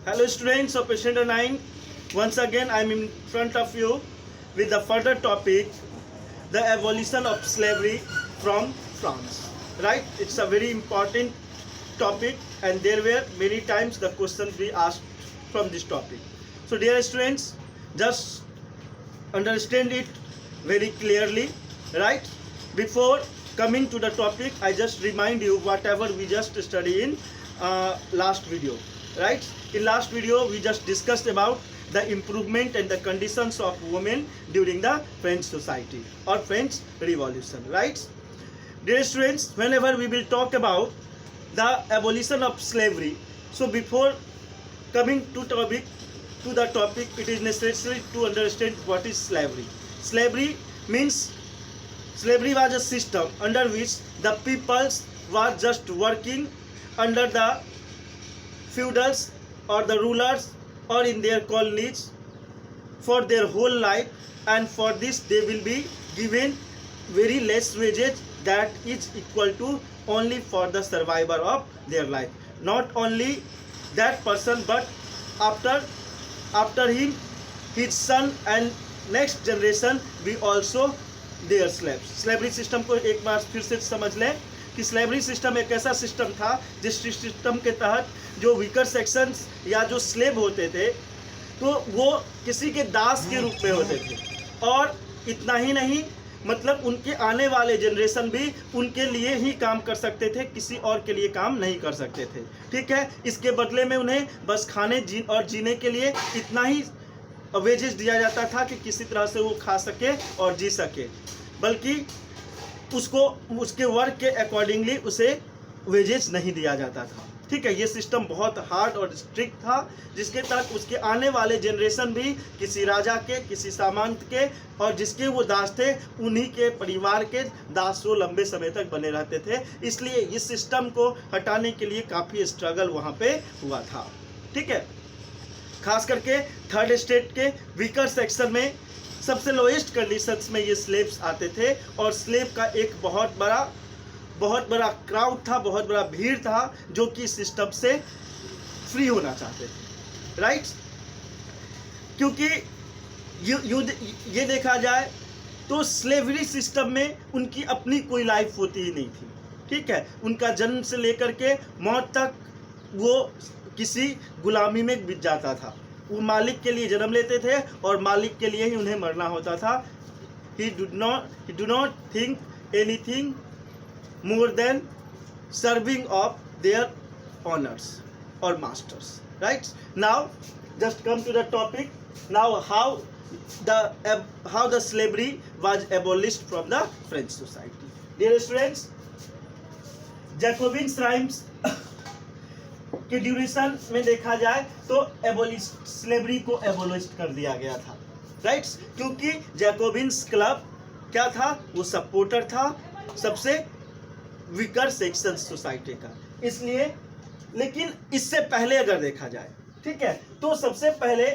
Hello students of Standard 9. Once again I am in front of you with the further topic, the abolition of slavery from France. Right? It's a very important topic and there were many times the questions we asked from this topic. So dear students, just understand it very clearly, right? Before coming to the topic, I just remind you whatever we just studied in last video, right? In last video we just discussed about the improvement and the conditions of women during the French society or French Revolution, right? Dear students, whenever we will talk about the abolition of slavery, so before coming to the topic, it is necessary to understand what is slavery. Slavery means slavery was a system under which the peoples were just working under the feudals or the rulers or in their colonies for their whole life, and for this they will be given very less wages that is equal to only for the survivor of their life. Not only that person, but after him, his son and next generation भी also their slaves. Slavery system को एक बार फिर से समझ लें कि slavery system एक ऐसा सिस्टम था जिस सिस्टम के तहत जो वीकर सेक्शंस या जो स्लेव होते थे तो वो किसी के दास के रूप में होते थे, और इतना ही नहीं, मतलब उनके आने वाले जनरेशन भी उनके लिए ही काम कर सकते थे, किसी और के लिए काम नहीं कर सकते थे। ठीक है, इसके बदले में उन्हें बस खाने और जीने के लिए इतना ही वेजेस दिया जाता था कि किसी तरह से वो खा सके और जी सके, बल्कि उसको उसके वर्क के अकॉर्डिंगली उसे वेजेस नहीं दिया जाता था। ठीक है, ये सिस्टम बहुत हार्ड और स्ट्रिक्ट था, जिसके तहत उसके आने वाले जनरेशन भी किसी राजा के, किसी सामंत के, और जिसके वो दास थे उन्हीं के परिवार के दास वो लंबे समय तक बने रहते थे। इसलिए इस सिस्टम को हटाने के लिए काफ़ी स्ट्रगल वहाँ पे हुआ था। ठीक है, खास करके थर्ड स्टेट के वीकर सेक्शन में सबसे लोएस्ट कंडीशंस में ये स्लेव्स आते थे, और स्लेव का एक बहुत बड़ा क्राउड था, बहुत बड़ा भीड़ था जो कि सिस्टम से फ्री होना चाहते थे, राइट? क्योंकि ये देखा जाए तो स्लेवरी सिस्टम में उनकी अपनी कोई लाइफ होती ही नहीं थी। ठीक है, उनका जन्म से लेकर के मौत तक वो किसी गुलामी में बीत जाता था। वो मालिक के लिए जन्म लेते थे और मालिक के लिए ही उन्हें मरना होता था। He do not think anything more than serving of their owners or masters, right? Now just come to the topic. Now how the slavery was abolished from the French society. Dear students, Jacobian rhymes के duration में देखा जाए तो slavery को abolish कर दिया गया था, राइट? क्योंकि जैकोबिन्स क्लब क्या था, वो सपोर्टर था सबसे वीकर सेक्शन सोसाइटी का, इसलिए। लेकिन इससे पहले अगर देखा जाए, ठीक है, तो सबसे पहले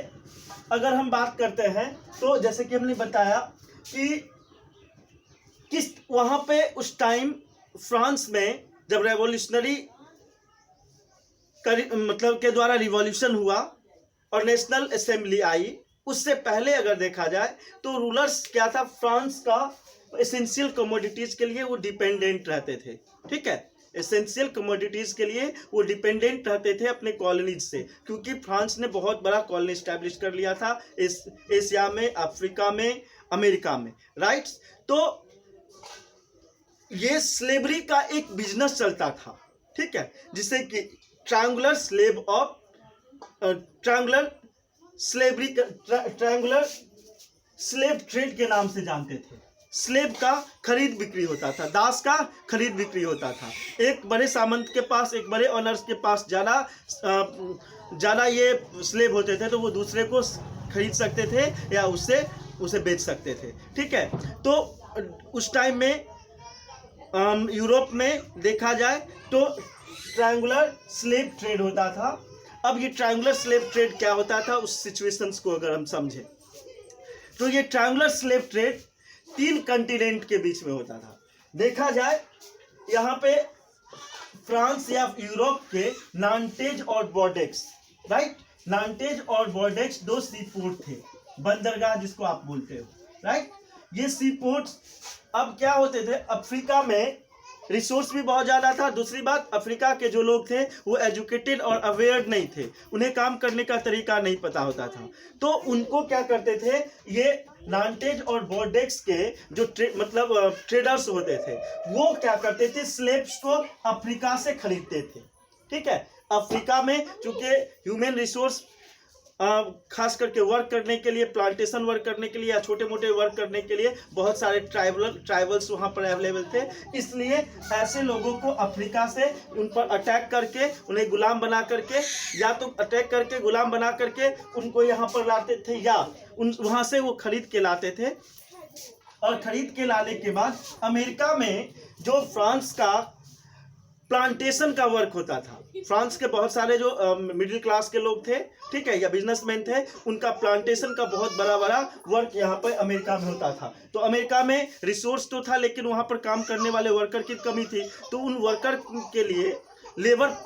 अगर हम बात करते हैं तो जैसे कि हमने बताया कि किस वहाँ पे उस टाइम फ्रांस में जब रेवोल्यूशनरी मतलब के द्वारा रिवॉल्यूशन हुआ और नेशनल असेंबली आई, उससे पहले अगर देखा जाए तो रूलर्स क्या था, फ्रांस का एसेंशियल कमोडिटीज के लिए वो डिपेंडेंट रहते थे। ठीक है, एसेंशियल कमोडिटीज के लिए वो डिपेंडेंट रहते थे अपने कॉलोनीज से, क्योंकि फ्रांस ने बहुत बड़ा कॉलोनी स्टैब्लिश कर लिया था एशिया में, अफ्रीका में, अमेरिका में, राइट? तो ये स्लेवरी का एक बिजनेस चलता था, ठीक है, जिसे कि ट्रायंगुलर स्लेव ट्रेड के नाम से जानते थे। स्लेव का खरीद बिक्री होता था, दास का खरीद बिक्री होता था। एक बड़े सामंत के पास, एक बड़े ऑनर्स के पास ज़्यादा ये स्लेव होते थे तो वो दूसरे को खरीद सकते थे या उसे बेच सकते थे। ठीक है, तो उस टाइम में यूरोप में देखा जाए तो ट्रायंगुलर स्लेव ट्रेड होता था। अब ये ट्रायंगुलर स्लेव ट्रेड क्या होता था, उस सिचुएशंस को अगर हम समझें तो ये ट्रायंगुलर स्लेव ट्रेड 3 कंटिनेंट के बीच में होता था। देखा जाए यहाँ पे फ्रांस या यूरोप के नांटेज और बोर्डेक्स, राइट, नांटेज और बॉर्डेक्स दो सी पोर्ट थे, बंदरगाह जिसको आप बोलते हो, राइट। ये सी पोर्ट्स अब क्या होते थे, अफ्रीका में रिसोर्स भी बहुत ज़्यादा था। दूसरी बात, अफ्रीका के जो लोग थे वो एजुकेटेड और अवेयर नहीं थे, उन्हें काम करने का तरीका नहीं पता होता था। तो उनको क्या करते थे, ये नांटेज और बॉर्डेक्स के जो ट्रेडर्स होते थे, वो क्या करते थे, स्लेव्स को अफ्रीका से खरीदते थे। ठीक है, अफ्रीका में चूंकि ह्यूमन रिसोर्स खास करके वर्क करने के लिए, प्लांटेशन वर्क करने के लिए या छोटे मोटे वर्क करने के लिए बहुत सारे ट्राइबल्स वहाँ पर अवेलेबल थे, इसलिए ऐसे लोगों को अफ्रीका से उन पर अटैक करके उन्हें गुलाम बना करके, या तो अटैक करके गुलाम बना करके उनको यहाँ पर लाते थे, या वहाँ से वो खरीद के लाते थे। और खरीद के लाने के बाद अमेरिका में जो फ्रांस का प्लांटेशन का वर्क होता था, फ्रांस के बहुत सारे जो मिडिल क्लास के लोग थे, ठीक है, या बिजनेसमैन थे, उनका प्लांटेशन का बहुत बड़ा बड़ा वर्क यहाँ पर अमेरिका में होता था। तो अमेरिका में रिसोर्स तो था, लेकिन वहाँ पर काम करने वाले वर्कर की कमी थी। तो उन वर्कर के लिए, लेबर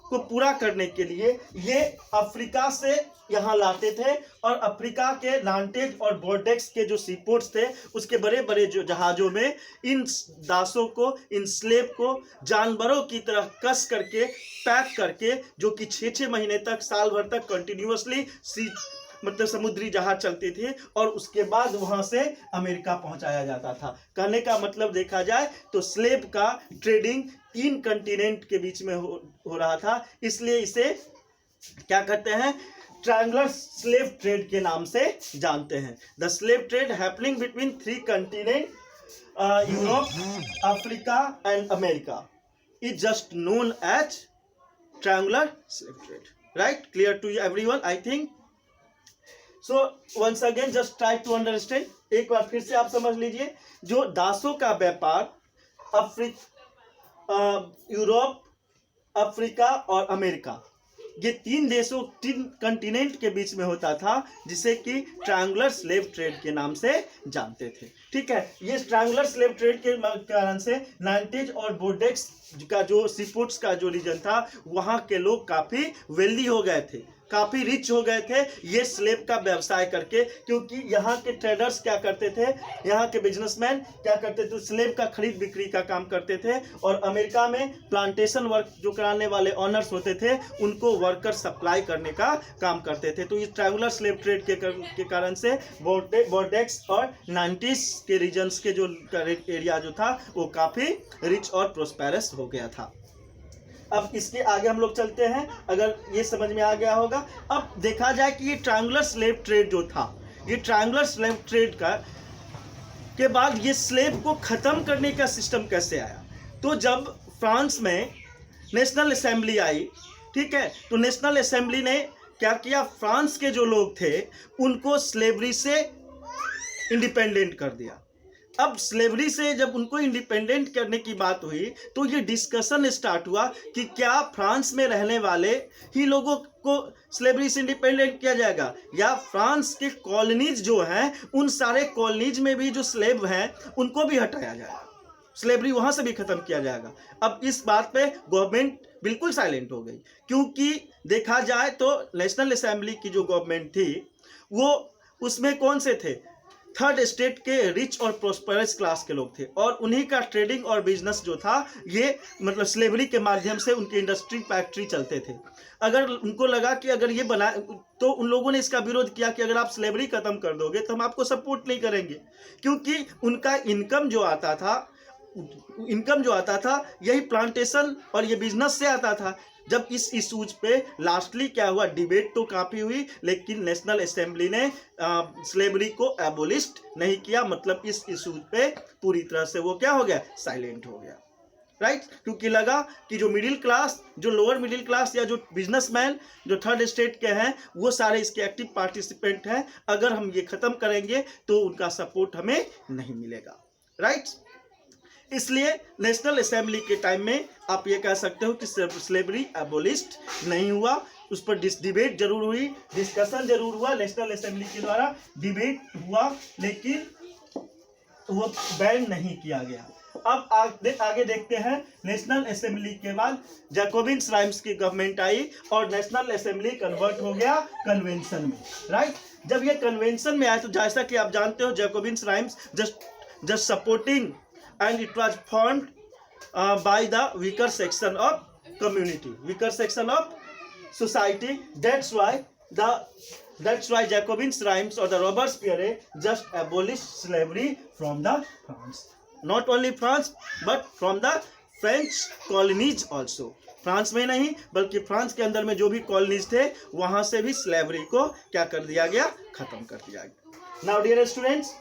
को पूरा करने के लिए ये अफ्रीका से यहाँ लाते थे, और अफ्रीका के नांटेज और बॉर्डेक्स के जो सीपोर्ट्स थे, उसके बड़े बड़े जो जहाज़ों में इन दासों को, इन स्लेव को जानवरों की तरह कस करके, पैक करके, जो कि 6-6 महीने तक, साल भर तक कंटिन्यूअसली समुद्री जहाज चलते थे, और उसके बाद वहां से अमेरिका पहुंचाया जाता था। कहने का मतलब देखा जाए तो स्लेव का ट्रेडिंग 3 कंटिनेंट के बीच में हो रहा था, इसलिए इसे क्या कहते हैं, ट्रायंगुलर स्लेव ट्रेड के नाम से जानते हैं। The slave trade happening between 3 continent, Europe, Africa and America, is just known as triangular slave trade. Right, clear to everyone I think. So once again just try to understand, एक बार फिर से आप समझ लीजिए, जो दासों का व्यापार यूरोप, अफ्रीका और अमेरिका, ये 3 देशों, 3 कंटिनेंट के बीच में होता था, जिसे कि ट्रायंगुलर स्लेव ट्रेड के नाम से जानते थे। ठीक है, ये ट्रायंगुलर स्लेव ट्रेड के कारण से नांटेज और बॉर्डेक्स का जो सीपोर्ट्स का जो रीजन था, वहाँ के लोग काफ़ी वेल्दी हो गए थे, काफ़ी रिच हो गए थे ये स्लेव का व्यवसाय करके। क्योंकि यहाँ के ट्रेडर्स क्या करते थे, यहाँ के बिजनेसमैन क्या करते थे, स्लेव का खरीद बिक्री का काम करते थे, और अमेरिका में प्लांटेशन वर्क जो कराने वाले ऑनर्स होते थे, उनको वर्कर सप्लाई करने का काम करते थे। तो इस ट्रायंगुलर स्लेव ट्रेड के कारण से बॉर्डेक्स और नांटीज के रीजन्स के जो एरिया जो था, वो काफ़ी रिच और प्रोस्पेरस हो गया था। अब इसके आगे हम लोग चलते हैं, अगर ये समझ में आ गया होगा। अब देखा जाए कि ये ट्रायंगुलर स्लेव ट्रेड जो था, ये ट्रायंगुलर स्लेव ट्रेड के बाद ये स्लेव को ख़त्म करने का सिस्टम कैसे आया। तो जब फ्रांस में नेशनल असेंबली आई, ठीक है, तो नेशनल असेंबली ने क्या किया, फ्रांस के जो लोग थे उनको स्लेवरी से इंडिपेंडेंट कर दिया। अब स्लेवरी से जब उनको इंडिपेंडेंट करने की बात हुई, तो ये डिस्कशन स्टार्ट हुआ कि क्या फ्रांस में रहने वाले ही लोगों को स्लेवरी से इंडिपेंडेंट किया जाएगा, या फ्रांस के कॉलोनीज जो हैं, उन सारे कॉलोनीज में भी जो स्लेव हैं उनको भी हटाया जाएगा, स्लेवरी वहाँ से भी ख़त्म किया जाएगा। अब इस बात पे गवर्नमेंट बिल्कुल साइलेंट हो गई, क्योंकि देखा जाए तो नेशनल असेंबली की जो गवर्नमेंट थी, वो उसमें कौन से थे, थर्ड स्टेट के रिच और प्रोस्पेरस क्लास के लोग थे, और उन्हीं का ट्रेडिंग और बिजनेस जो था, ये स्लेवरी के माध्यम से उनके इंडस्ट्री फैक्ट्री चलते थे। अगर उनको लगा कि अगर ये बना, तो उन लोगों ने इसका विरोध किया कि अगर आप स्लेवरी ख़त्म कर दोगे तो हम आपको सपोर्ट नहीं करेंगे, क्योंकि उनका इनकम जो आता था यही प्लांटेशन और ये बिजनेस से आता था। जब इस इशूज पे लास्टली क्या हुआ, डिबेट तो काफ़ी हुई, लेकिन नेशनल असेंबली ने स्लेवरी को एबोलिस्ट नहीं किया, मतलब इस इशूज पे पूरी तरह से वो क्या हो गया, साइलेंट हो गया। राइट, क्योंकि लगा कि जो मिडिल क्लास, जो लोअर मिडिल क्लास या जो बिजनेसमैन जो थर्ड स्टेट के हैं, वो सारे इसके एक्टिव पार्टिसिपेंट हैं, अगर हम ये ख़त्म करेंगे तो उनका सपोर्ट हमें नहीं मिलेगा। राइट, इसलिए नेशनल असेंबली के टाइम में आप ये कह सकते हो कि स्लेवरी एबोलिस्ट नहीं हुआ, उस पर डिबेट जरूर हुई, डिस्कशन जरूर हुआ, नेशनल असेंबली के द्वारा डिबेट हुआ, लेकिन वो बैन नहीं किया गया। अब आगे देखते हैं। नेशनल असेंबली के बाद जैकोबिन्स राइम्स की गवर्नमेंट आई और नेशनल असेंबली कन्वर्ट हो गया कन्वेंशन में, राइट। जब ये कन्वेंशन में आया तो जैसा कि आप जानते हो Jacobins rhymes just supporting and it was formed by the weaker section of community, weaker section of society. That's why Jacobins rhymes or the Robespierre just abolished slavery from the France. Not only France but from the French colonies also. France में नहीं बल्कि France के अंदर में जो भी colonies थे वहां से भी स्लेवरी को क्या कर दिया गया, खत्म कर दिया गया। नाउ डियर स्टूडेंट्स,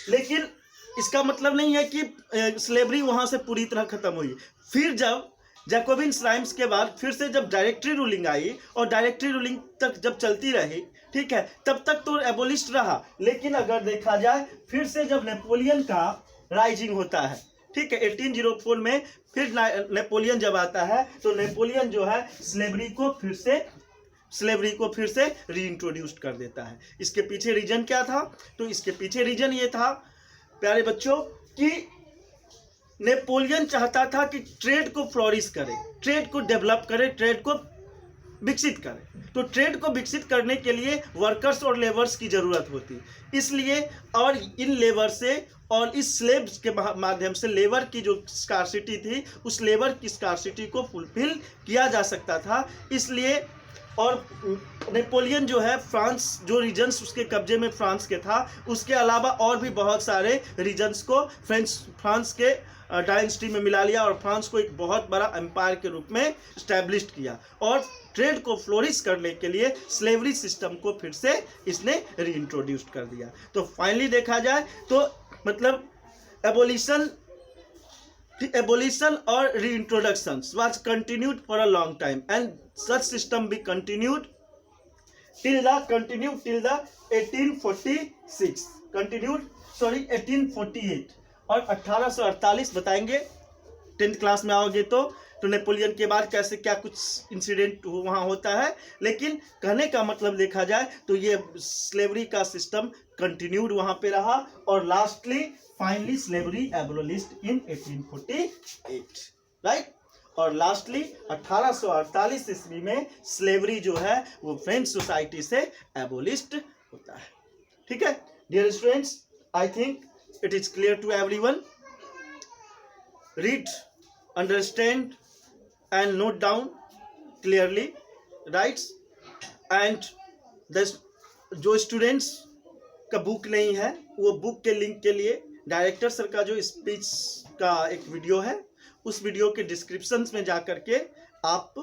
लेकिन इसका मतलब नहीं है कि स्लेवरी वहां से पूरी तरह खत्म हुई। फिर जब जैकोबिन्स राइम्स के बाद फिर से जब डायरेक्टरी रूलिंग आई और डायरेक्टरी रूलिंग तक जब चलती रही, ठीक है, तब तक तो एबोलिस्ट रहा। लेकिन अगर देखा जाए फिर से जब नेपोलियन का राइजिंग होता है, ठीक है, 1804 में फिर नेपोलियन जब आता है तो नेपोलियन जो है स्लेवरी को फिर से रीइंट्रोड्यूस कर देता है। इसके पीछे रीजन क्या था? तो इसके पीछे रीजन ये था प्यारे बच्चों कि नेपोलियन चाहता था कि ट्रेड को फ्लोरिश करे, ट्रेड को डेवलप करे, ट्रेड को विकसित करे। तो ट्रेड को विकसित करने के लिए वर्कर्स और लेबर्स की ज़रूरत होती, इसलिए और इन लेबर से और इस स्लेव्स के माध्यम से लेबर की जो स्कार्सिटी थी उस लेबर की स्कार्सिटी को फुलफिल किया जा सकता था। इसलिए और नेपोलियन जो है फ्रांस, जो रीजन्स उसके कब्जे में फ्रांस के था, उसके अलावा और भी बहुत सारे रीजन्स को फ्रांस के डायनेस्टी में मिला लिया और फ्रांस को एक बहुत बड़ा एम्पायर के रूप में इस्टेब्लिश किया। और ट्रेड को फ्लोरिश करने के लिए स्लेवरी सिस्टम को फिर से इसने रीइंट्रोड्यूस कर दिया। तो फाइनली देखा जाए तो मतलब एबोलिशन और reintroductions was continued for a long time and such system be continued till the 1848 और 1848 बताएंगे 10th क्लास में आओगे तो नेपोलियन के बाद कैसे क्या कुछ इंसिडेंट वहाँ होता है। लेकिन कहने का मतलब देखा जाए तो ये स्लेवरी का सिस्टम कंटिन्यूड वहाँ पे रहा और लास्टली फाइनली स्लेवरी एबोलिश्ड इन 1848, राइट। और लास्टली 1848 ईस्वी में स्लेवरी जो है वो फ्रेंच सोसाइटी से एबोलिश्ड होता है। ठीक है dear students, I think it is clear to everyone. Read, understand and note down clearly, right? And जो स्टूडेंट्स का बुक नहीं है वो बुक के लिंक के लिए डायरेक्टर सर का जो स्पीच का एक वीडियो है उस वीडियो के डिस्क्रिप्शन में जा करके आप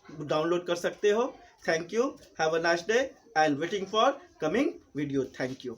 डाउनलोड कर सकते हो। Thank you, have a nice day and waiting for coming video. Thank you.